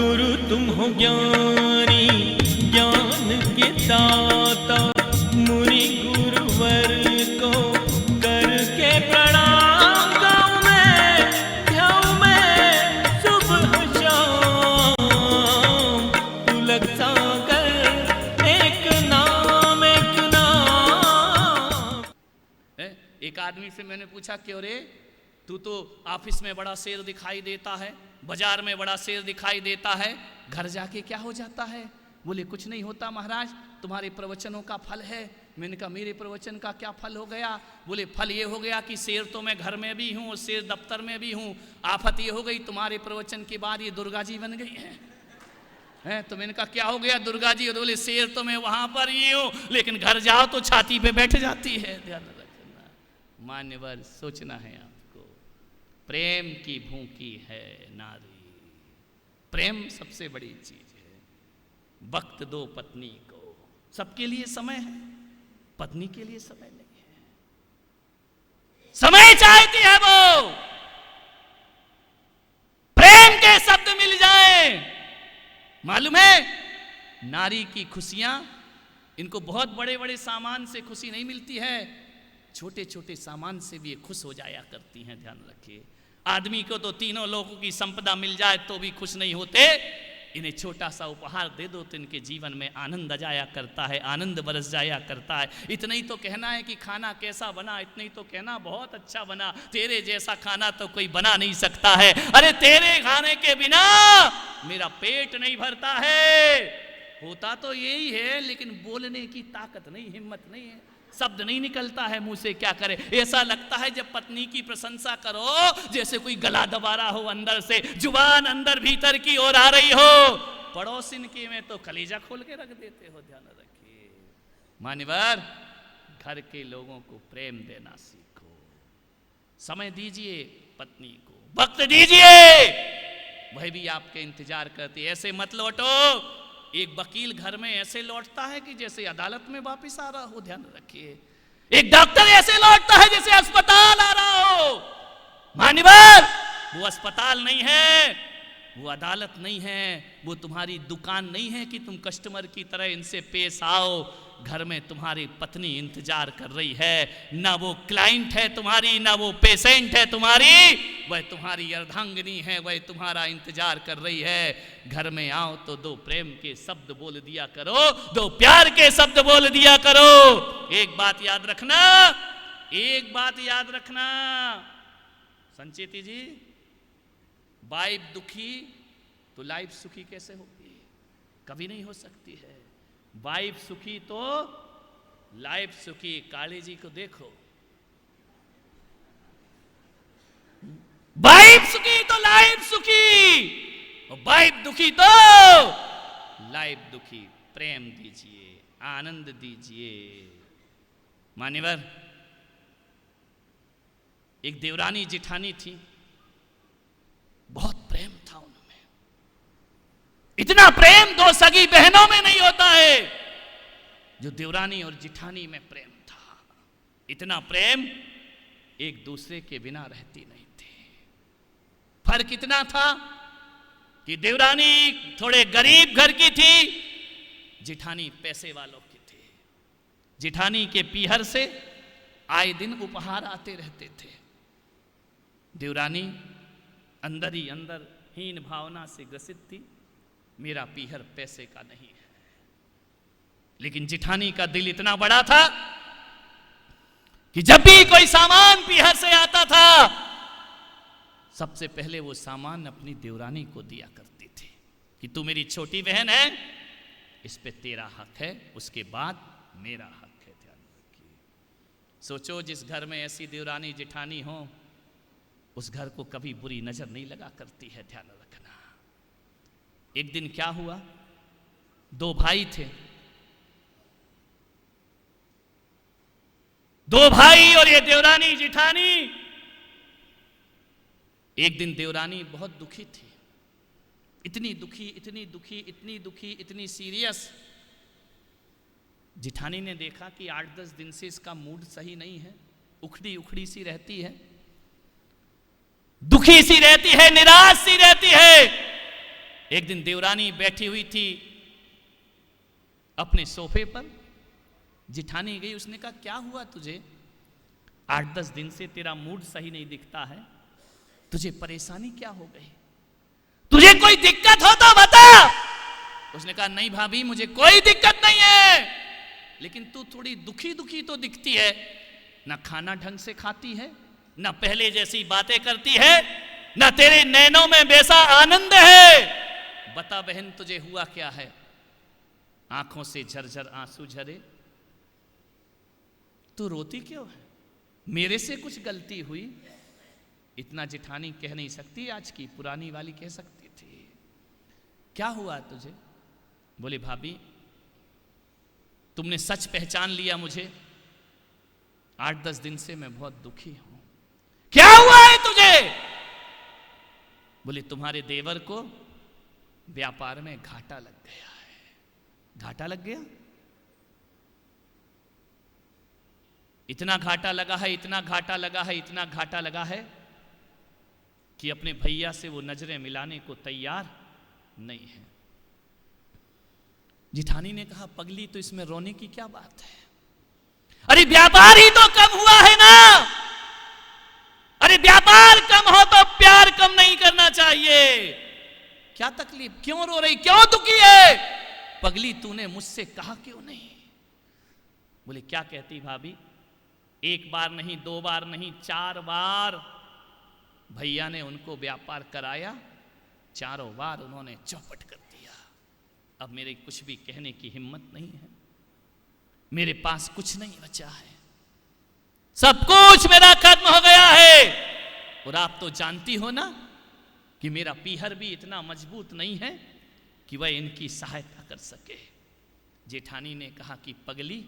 गुरु तुम हो ज्ञानी ज्ञान के दाता, मुनि गुरुवर को करके प्रणाम गाऊं मैं सुबह शाम। पुलक सागर एक नाम एक आदमी से मैंने पूछा, क्यों रे तू तो ऑफिस में बड़ा शेर दिखाई देता है, बाजार में बड़ा शेर दिखाई देता है, घर जाके क्या हो जाता है? बोले कुछ नहीं होता महाराज, तुम्हारे प्रवचनों का फल है। मैंने कहा मेरे प्रवचन का क्या फल हो गया? बोले फल ये हो गया कि शेर तो मैं घर में भी हूँ और शेर दफ्तर में भी हूँ। आफत ये हो गई तुम्हारे प्रवचन के बाद ये दुर्गा जी बन गई है। तो मैंने कहा क्या हो गया दुर्गा जी? बोले शेर तो मैं वहां पर ही हूँ, लेकिन घर जाओ तो छाती पे बैठ जाती है। ध्यान रखना मान्यवर, सोचना है आपको। प्रेम की भूखी है नारी, प्रेम सबसे बड़ी चीज है। वक्त दो पत्नी को, सबके लिए समय है, पत्नी के लिए समय नहीं है। समय चाहती है वो, प्रेम के शब्द मिल जाए। मालूम है नारी की खुशियां, इनको बहुत बड़े बड़े सामान से खुशी नहीं मिलती है, छोटे छोटे सामान से भी खुश हो जाया करती हैं। ध्यान रखिए, आदमी को तो तीनों लोगों की संपदा मिल जाए तो भी खुश नहीं होते। इन्हें छोटा सा उपहार दे दो तो इनके जीवन में आनंद आ जाया करता है, आनंद बरस जाया करता है। इतना ही तो कहना है कि खाना कैसा बना, इतना ही तो कहना बहुत अच्छा बना, तेरे जैसा खाना तो कोई बना नहीं सकता है। अरे तेरे खाने के बिना मेरा पेट नहीं भरता है। होता तो यही है, लेकिन बोलने की ताकत नहीं, हिम्मत नहीं है, शब्द नहीं निकलता है मुंह से। क्या करे? ऐसा लगता है जब पत्नी की प्रशंसा करो जैसे कोई गला दबा रहा हो, अंदर से जुबान अंदर भीतर की ओर आ रही हो। पड़ोसिन के में तो कलेजा खोल के रख देते हो। ध्यान रखिए मान्यवर, घर के लोगों को प्रेम देना सीखो, समय दीजिए पत्नी को, वक्त दीजिए, वह भी आपके इंतजार करती है। ऐसे मत लौटो। एक वकील घर में ऐसे लौटता है कि जैसे अदालत में वापस आ रहा हो। ध्यान रखिए, एक डॉक्टर ऐसे लौटता है जैसे अस्पताल आ रहा हो। मान्यवर, वो अस्पताल नहीं है, वो अदालत नहीं है, वो तुम्हारी दुकान नहीं है कि तुम कस्टमर की तरह इनसे पेश आओ। घर में तुम्हारी पत्नी इंतजार कर रही है, ना वो क्लाइंट है तुम्हारी, ना वो पेशेंट है तुम्हारी, वह तुम्हारी अर्धांगिनी है, वह तुम्हारा इंतजार कर रही है। घर में आओ तो दो प्रेम के शब्द बोल दिया करो, दो प्यार के शब्द बोल दिया करो। एक बात याद रखना, एक बात याद रखना संचेती जी, वाइफ दुखी तो लाइफ सुखी कैसे होगी? कभी नहीं हो सकती है। वाइफ सुखी तो लाइफ सुखी। काली जी को देखो, वाइफ सुखी तो लाइफ सुखी, और वाइफ दुखी तो लाइफ दुखी। प्रेम दीजिए, आनंद दीजिए। मान्यवर, एक देवरानी जिठानी थी, बहुत प्रेम था उनमें। इतना प्रेम दो सगी बहनों में नहीं होता है जो देवरानी और जिठानी में प्रेम था। इतना प्रेम, एक दूसरे के बिना रहती नहीं थी। फर्क इतना था कि देवरानी थोड़े गरीब घर की थी, जिठानी पैसे वालों की थी। जिठानी के पीहर से आए दिन उपहार आते रहते थे। देवरानी अंदर ही अंदर हीन भावना से ग्रसित थी, मेरा पीहर पैसे का नहीं है। लेकिन जिठानी का दिल इतना बड़ा था कि जब भी कोई सामान पीहर से आता था, सबसे पहले वो सामान अपनी देवरानी को दिया करती थी कि तू मेरी छोटी बहन है, इस पे तेरा हक है, उसके बाद मेरा हक है। ध्यान रखिए। सोचो जिस घर में ऐसी देवरानी जिठानी हो, उस घर को कभी बुरी नजर नहीं लगा करती है। ध्यान रखना। एक दिन क्या हुआ, दो भाई थे, दो भाई और ये देवरानी जिठानी। एक दिन देवरानी बहुत दुखी थी, इतनी दुखी, इतनी दुखी, इतनी दुखी, इतनी सीरियस। जिठानी ने देखा कि 8-10 दिन से इसका मूड सही नहीं है, उखड़ी उखड़ी सी रहती है, दुखी सी रहती है, निराश सी रहती है। एक दिन देवरानी बैठी हुई थी अपने सोफे पर, जिठानी गई, उसने कहा क्या हुआ तुझे? 8-10 दिन से तेरा मूड सही नहीं दिखता है, तुझे परेशानी क्या हो गई? तुझे कोई दिक्कत हो तो बता। उसने कहा नहीं भाभी मुझे कोई दिक्कत नहीं है, लेकिन तू थोड़ी दुखी दुखी तो दिखती है, ना खाना ढंग से खाती है, ना पहले जैसी बातें करती है, ना तेरे नैनों में वैसा आनंद है। बता बहन तुझे हुआ क्या है? आंखों से झरझर आंसू झरे। तू रोती क्यों है? मेरे से कुछ गलती हुई? इतना जिठानी कह नहीं सकती, आज की पुरानी वाली कह सकती थी। क्या हुआ तुझे? बोले भाभी तुमने सच पहचान लिया मुझे, 8-10 दिन से मैं बहुत दुखी हूं। क्या हुआ है तुझे? बोले तुम्हारे देवर को व्यापार में घाटा लग गया है। घाटा लग गया? इतना घाटा लगा है, इतना घाटा लगा है, इतना घाटा लगा है कि अपने भैया से वो नजरें मिलाने को तैयार नहीं है। जिठानी ने कहा पगली तो इसमें रोने की क्या बात है? अरे व्यापार ही तो कम हुआ है ना। अरे व्यापार कम हो तो प्यार कम नहीं करना चाहिए। क्या तकलीफ? क्यों रो रही, क्यों दुखी है? पगली तूने मुझसे कहा क्यों नहीं? बोले क्या कहती भाभी? 1 बार नहीं, 2 बार नहीं, 4 बार भैया ने उनको व्यापार कराया, 4 बार उन्होंने चौपट कर दिया। अब मेरे कुछ भी कहने की हिम्मत नहीं है, मेरे पास कुछ नहीं बचा है, सब कुछ मेरा खत्म हो गया है। और आप तो जानती हो ना कि मेरा पीहर भी इतना मजबूत नहीं है कि वह इनकी सहायता कर सके। जेठानी ने कहा कि पगली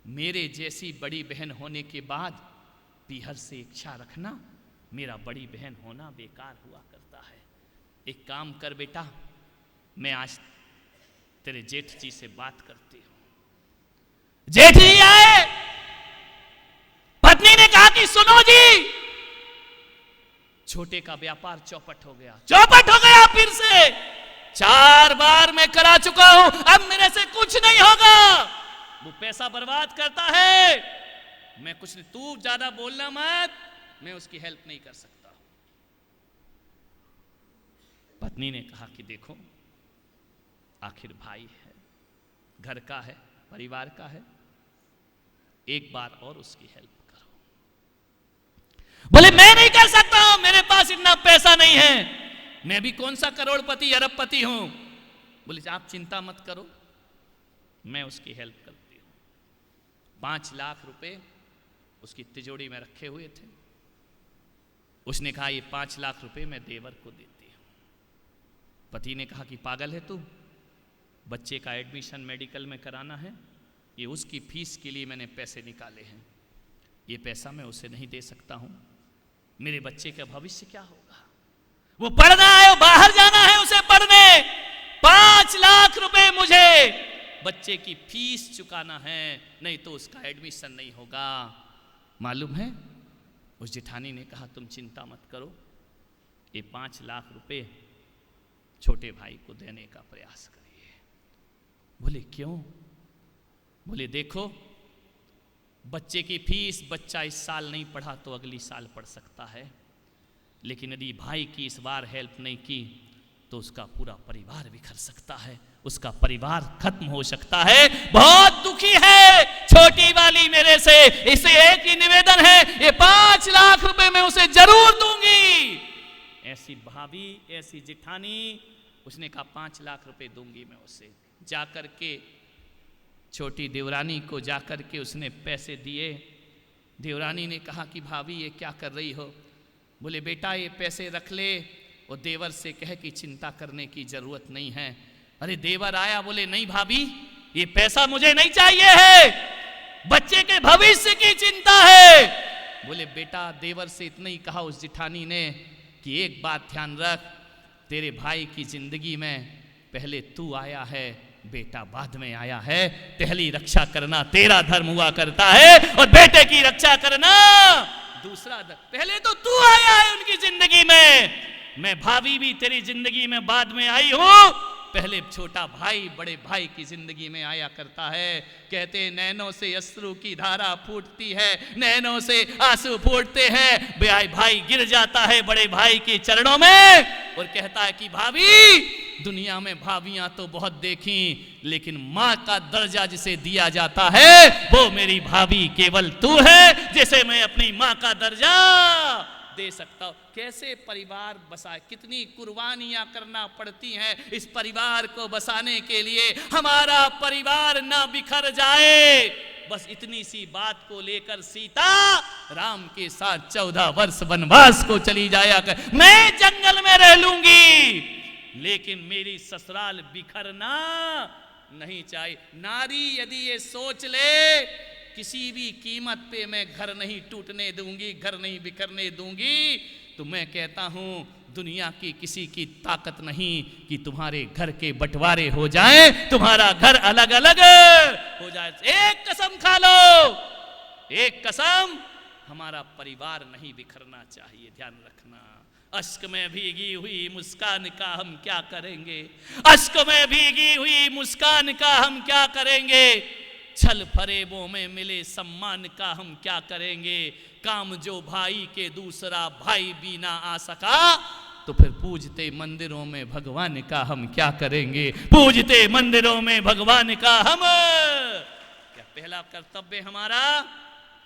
मेरे जैसी बड़ी बहन होने के बाद पीहर से इच्छा रखना, मेरा बड़ी बहन होना बेकार हुआ करता है। एक काम कर बेटा, मैं आज तेरे जेठ जी से बात करती हूं। जेठ जी आए, पत्नी ने कहा कि सुनो जी, छोटे का व्यापार चौपट हो गया, चौपट हो गया फिर से। 4 बार मैं करा चुका हूं, अब मेरे से कुछ नहीं होगा। वो पैसा बर्बाद करता है, मैं कुछ नहीं, तू ज्यादा बोलना मत, मैं उसकी हेल्प नहीं कर सकता। पत्नी ने कहा कि देखो आखिर भाई है, घर का है, परिवार का है, एक बार और उसकी हेल्प करो। बोले मैं नहीं कर सकता हूं, मेरे पास इतना पैसा नहीं है, मैं भी कौन सा करोड़पति अरबपति हूं। बोले आप चिंता मत करो, मैं उसकी हेल्प करती हूं। 5 लाख रुपए उसकी तिजोरी में रखे हुए थे। उसने कहा ये 5 लाख रुपए मैं देवर को देती हूं। पति ने कहा कि पागल है तू, बच्चे का एडमिशन मेडिकल में कराना है, ये उसकी फीस के लिए मैंने पैसे निकाले हैं, ये पैसा मैं उसे नहीं दे सकता हूं। मेरे बच्चे का भविष्य क्या होगा? वो पढ़ना है, बाहर जाना है उसे पढ़ने, 5 लाख रुपए मुझे बच्चे की फीस चुकाना है, नहीं तो उसका एडमिशन नहीं होगा। मालूम है, उस जेठानी ने कहा तुम चिंता मत करो, ये 5 लाख रुपए छोटे भाई को देने का प्रयास करिए। बोले क्यों? बोले देखो बच्चे की फीस, बच्चा इस साल नहीं पढ़ा तो अगली साल पढ़ सकता है, लेकिन यदि भाई की इस बार हेल्प नहीं की तो उसका पूरा परिवार बिखर सकता है, उसका परिवार खत्म हो सकता है। बहुत दुखी है छोटी वाली मेरे से, इसे एक ही निवेदन है, ये 5 लाख रुपए मैं उसे जरूर दूंगी। ऐसी भाभी, ऐसी जेठानी, उसने कहा 5 लाख रुपए दूंगी मैं उसे। जाकर के छोटी देवरानी को जाकर के उसने पैसे दिए। देवरानी ने कहा कि भाभी ये क्या कर रही हो? बोले बेटा ये पैसे रख ले और देवर से कह कि चिंता करने की जरूरत नहीं है। अरे देवर आया, बोले नहीं भाभी ये पैसा मुझे नहीं चाहिए है, बच्चे के भविष्य की चिंता है। बोले बेटा देवर से इतना ही कहा उस जिठानी ने कि एक बात ध्यान रख, तेरे भाई की जिंदगी में पहले तू आया है, बेटा बाद में आया है, पहली रक्षा करना तेरा धर्म हुआ करता है और बेटे की रक्षा करना दूसरा धर्म। पहले तो तू आया है उनकी जिंदगी में, मैं भाभी भी तेरी जिंदगी में बाद में आई हूं, पहले छोटा भाई बड़े भाई की जिंदगी में आया करता है। कहते नैनों से अश्रु की धारा फूटती है, नैनों से आंसू फूटते हैं, भाई गिर जाता है बड़े भाई के चरणों में और कहता है कि भाभी, दुनिया में भाभियां तो बहुत देखी, लेकिन मां का दर्जा जिसे दिया जाता है वो मेरी भाभी केवल तू है, जिसे मैं अपनी मां का दर्जा दे सकता हूं। कैसे परिवार बसाए, कितनी कुर्बानियां करना पड़ती हैं इस परिवार को बसाने के लिए। हमारा परिवार ना बिखर जाए, बस इतनी सी बात को लेकर सीता राम के साथ 14 वर्ष वनवास को चली जाया कर। मैं जंगल में रह लूंगी, लेकिन मेरी ससुराल बिखरना नहीं चाहिए। नारी यदि ये सोच ले किसी भी कीमत पे मैं घर नहीं टूटने दूंगी, घर नहीं बिखरने दूंगी, तो मैं कहता हूं दुनिया की किसी की ताकत नहीं कि तुम्हारे घर के बंटवारे हो जाए, तुम्हारा घर अलग अलग हो जाए। एक कसम खा लो, एक कसम, हमारा परिवार नहीं बिखरना चाहिए, ध्यान रखना। अश्क में भीगी हुई मुस्कान का हम क्या करेंगे, अश्क में भीगी हुई मुस्कान का हम क्या करेंगे, छल फरेबों में मिले सम्मान का हम क्या करेंगे। काम जो भाई के दूसरा भाई भी ना आ सका, तो फिर पूजते मंदिरों में भगवान का हम क्या करेंगे, पूजते मंदिरों में भगवान का हम क्या। पहला कर्तव्य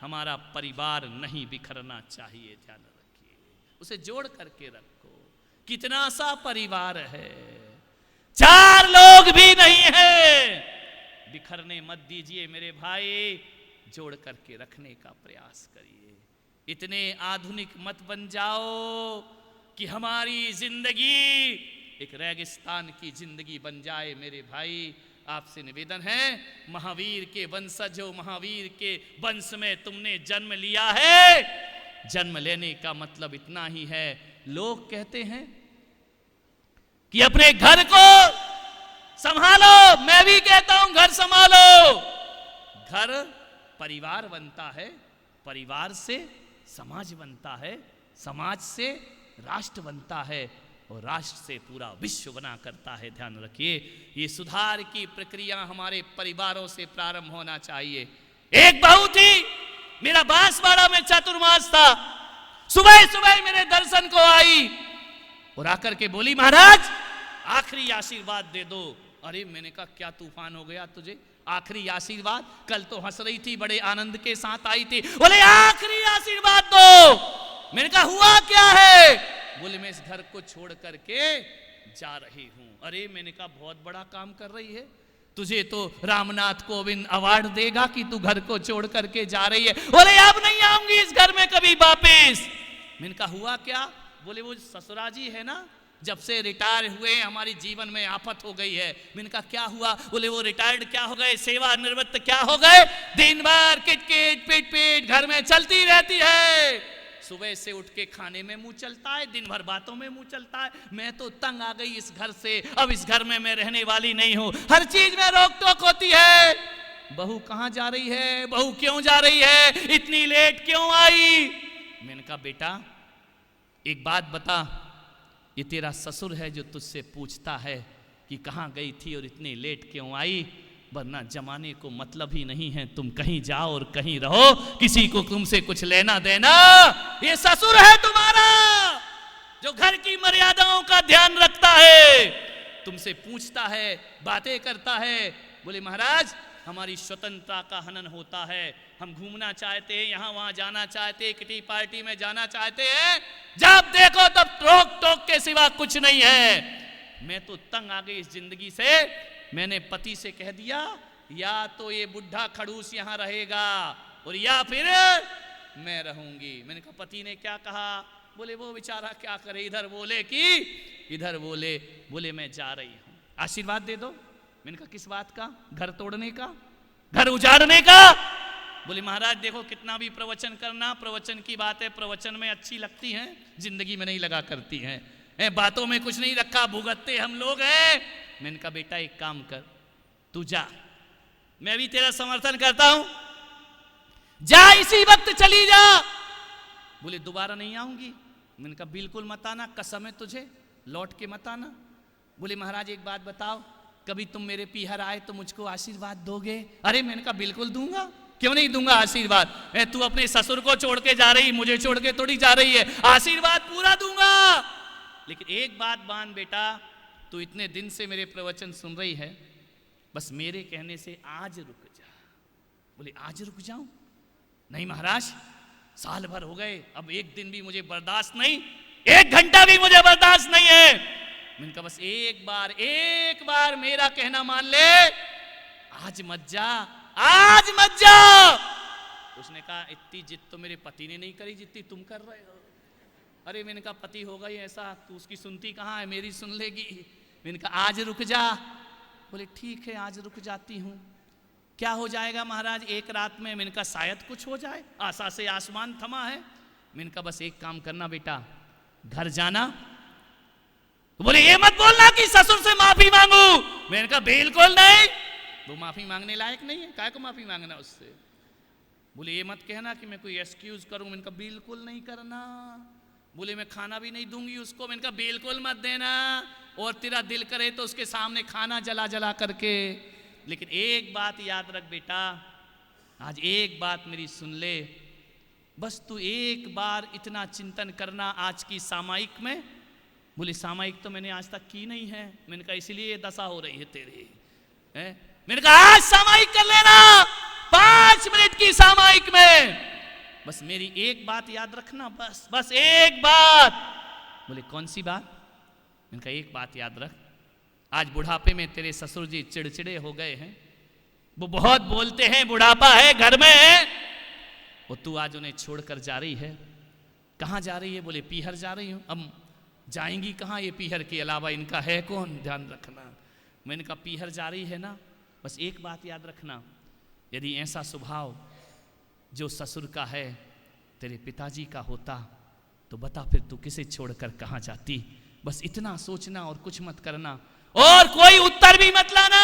हमारा परिवार नहीं बिखरना चाहिए, ध्यान रखिए, उसे जोड़ करके रखो। कितना सा परिवार है, 4 लोग भी नहीं है, बिखरने मत दीजिए मेरे भाई, जोड़ करके रखने का प्रयास करिए। इतने आधुनिक मत बन जाओ कि हमारी जिंदगी एक रेगिस्तान की जिंदगी बन जाए। मेरे भाई, आपसे निवेदन है, महावीर के वंशज हो, महावीर के वंश में तुमने जन्म लिया है। जन्म लेने का मतलब इतना ही है, लोग कहते हैं कि अपने घर को संभालो, मैं भी कहता हूं घर संभालो। घर परिवार बनता है, परिवार से समाज बनता है, समाज से राष्ट्र बनता है और राष्ट्र से पूरा विश्व बना करता है। ध्यान रखिए, ये सुधार की प्रक्रिया हमारे परिवारों से प्रारंभ होना चाहिए। एक बहू थी, मेरा बांसवाड़ा में चातुर्मास था, सुबह सुबह मेरे दर्शन को आई और आकर के बोली, महाराज आखिरी आशीर्वाद दे दो। अरे मैंने कहा क्या तूफान हो गया तुझे, आखिरी आशीर्वाद, कल तो हंस रही थी, बड़े आनंद के साथ आई थी, बोले आखिरी आशीर्वाद दो। मैंने कहा हुआ क्या है, बोले मैं इस घर को छोड़ करके जा रही हूं। अरे मैंने कहा बहुत बड़ा काम कर रही है, तुझे तो रामनाथ कोविंद अवार्ड देगा कि तू घर को छोड़ करके जा रही है। बोले अब नहीं आऊंगी इस घर में कभी वापिस। मैंने कहा हुआ क्या, बोले वो ससुराजी है ना, जब से रिटायर हुए हमारी जीवन में आफत हो गई है। मैंने कहा क्या हुआ, बोले वो रिटायर्ड क्या हो गए, सेवानिवृत्त क्या हो गए, दिन भर किटकिट पिट पिट घर में चलती रहती है, सुबह से उठ के खाने में मुंह चलता है, दिन भर बातों में मुंह चलता है। मैं तो तंग आ गई इस घर से, अब इस घर में मैं रहने वाली नहीं हूं, हर चीज में रोक टोक होती है। बहू कहां जा रही है, बहू क्यों जा रही है, इतनी लेट क्यों आई। मैंने कहा बेटा एक बात बता, ये तेरा ससुर है जो तुझसे पूछता है कि कहाँ गई थी और इतनी लेट क्यों आई, वरना जमाने को मतलब ही नहीं है, तुम कहीं जाओ और कहीं रहो, किसी को तुमसे कुछ लेना देना। ये ससुर है तुम्हारा जो घर की मर्यादाओं का ध्यान रखता है, तुमसे पूछता है, बातें करता है। बोले महाराज हमारी स्वतंत्रता का हनन होता है, हम घूमना चाहते हैं, यहाँ वहाँ जाना चाहते हैं, किटी पार्टी में जाना चाहते हैं, जब देखो तब रोक टोक के सिवा कुछ नहीं है। मैं तो तंग आ गई इस जिंदगी से। मैंने पति से कह दिया या तो ये बुढ़ा खड़ूस यहाँ रहेगा और या फिर मैं रहूंगी। मैंने कहा पति ने क्या कहा, बोले वो बेचारा क्या करे, इधर बोले कि इधर बोले, बोले मैं जा रही हूँ, आशीर्वाद दे दो। मैंने कहा किस बात का, घर तोड़ने का, घर उजाड़ने का। बोले महाराज देखो कितना भी प्रवचन करना, प्रवचन की बातें प्रवचन में अच्छी लगती हैं, जिंदगी में नहीं लगा करती हैं, बातों में कुछ नहीं रखा, भुगतते हम लोग हैं। मैंने कहा बेटा एक काम कर, तू जा, मैं भी तेरा समर्थन करता हूं, जा इसी वक्त चली जा। बोले दोबारा नहीं आऊंगी। मैंने कहा बिल्कुल मत आना, कसम है तुझे, लौट के मत आना। बोले महाराज एक बात बताओ, कभी तुम मेरे पीहर आए तो मुझको आशीर्वाद दोगे? अरे मैंने कहा बिल्कुल दूंगा, क्यों नहीं दूंगा आशीर्वाद। तू अपने ससुर को छोड़ के जा रही, मुझे छोड़ के थोड़ी जा रही है, आशीर्वाद पूरा दूंगा। लेकिन एक बात मान बेटा, तू इतने दिन से मेरे प्रवचन सुन रही है, बस मेरे कहने से आज रुक जा। बोले आज रुक जाऊं? नहीं महाराज, साल भर हो गए, अब एक दिन भी मुझे बर्दाश्त नहीं, 1 घंटा भी मुझे बर्दाश्त नहीं है। मैंने कहा बस एक बार मेरा कहना मान ले, आज मत जा, आज मत जा। उसने कहा इतनी जिद तो मेरे पति ने नहीं करी जितनी तुम कर रहे हो। अरे मैंने कहा पति होगा ही ऐसा, तू उसकी सुनती कहाँ है, मेरी सुन लेगी। मैंने कहा आज रुक जा। बोले ठीक है आज रुक जाती हूँ। क्या हो जाएगा महाराज एक रात में? मैंने कहा शायद कुछ हो जाए, आशा से आसमान थमा है। मैंने कहा बस एक काम करना बेटा, घर जाना। तो बोले ये मत बोलना कि ससुर से माफी मांगू। मैंने कहा बिल्कुल नहीं, वो माफी मांगने लायक नहीं है, काय को माफी मांगना उससे। बोले ये मत कहना कि मैं कोई एक्सक्यूज करूं। मैंने कहा बिल्कुल नहीं करना। बोले मैं खाना भी नहीं दूंगी उसको। मैंने कहा बिल्कुल मत देना, और तेरा दिल करे तो उसके सामने खाना जला जला करके। लेकिन एक बात याद रख बेटा, आज एक बात मेरी सुन ले, बस तू एक बार इतना चिंतन करना आज की सामायिक में। बोले सामायिक तो मैंने आज तक की नहीं है। मैंने कहा इसलिए ये दशा हो रही है तेरी है? मैंने कहा आज सामायिक कर लेना, 5 मिनट की सामायिक में बस मेरी एक बात याद रखना, बस एक बात। बोले कौन सी बात? मैंने कहा एक बात याद रख, आज बुढ़ापे में तेरे ससुर जी चिड़चिड़े हो गए हैं, वो बहुत बोलते हैं, बुढ़ापा है घर में है, वो तू आज उन्हें छोड़कर जा रही है। कहाँ जा रही है? बोले पीहर जा रही हूँ। अब जाएंगी कहाँ? ये पीहर के अलावा इनका है कौन, ध्यान रखना। मैंने कहा पीहर जा रही है ना, बस एक बात याद रखना, यदि ऐसा स्वभाव जो ससुर का है तेरे पिताजी का होता तो बता फिर तू किसे छोड़कर कहाँ जाती। बस इतना सोचना और कुछ मत करना, और कोई उत्तर भी मत लाना।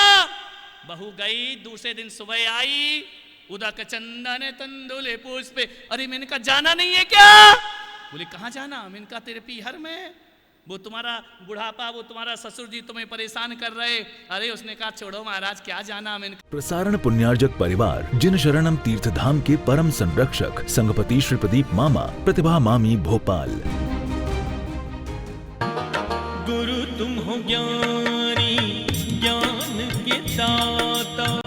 बहू गई, दूसरे दिन सुबह आई, उदक चंदन तंदुले पुष्प। अरे मैंने कहा जाना नहीं है क्या? बोले कहाँ जाना? मैंने कहा तेरे पीहर में, वो तुम्हारा बुढ़ापा, वो तुम्हारा ससुर जी तुम्हें परेशान कर रहे। अरे उसने कहा छोड़ो महाराज क्या जाना। मैंने प्रसारण पुण्यार्जक परिवार जिन शरणम तीर्थ धाम के परम संरक्षक संघपति श्री प्रदीप मामा, प्रतिभा मामी भोपाल। गुरु तुम हो ज्ञानी, ज्ञान के दाता।